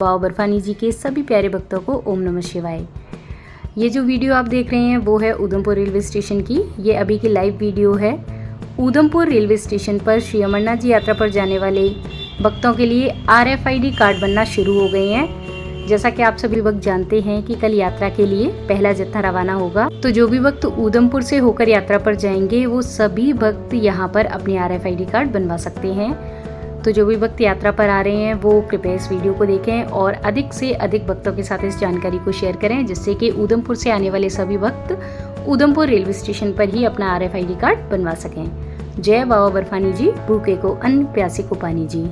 बाबा बर्फानी जी के सभी प्यारे भक्तों को ओम नमः शिवाय। ये जो वीडियो आप देख रहे हैं वो है उधमपुर रेलवे स्टेशन की। ये अभी की लाइव वीडियो है। उधमपुर रेलवे स्टेशन पर श्री अमरनाथ जी यात्रा पर जाने वाले भक्तों के लिए RFID कार्ड बनना शुरू हो गए हैं। जैसा कि आप सभी भक्त जानते हैं कि कल यात्रा के लिए पहला जत्था रवाना होगा, तो जो भी भक्त उधमपुर से होकर यात्रा पर जाएंगे वो सभी भक्त यहाँ पर अपने RFID कार्ड बनवा सकते हैं। तो जो भी भक्त यात्रा पर आ रहे हैं वो कृपया इस वीडियो को देखें और अधिक से अधिक भक्तों के साथ इस जानकारी को शेयर करें, जिससे कि उधमपुर से आने वाले सभी भक्त उधमपुर रेलवे स्टेशन पर ही अपना RFID कार्ड बनवा सकें। जय बाबा बर्फानी जी, भूखे को अन्न, प्यासे को पानी जी।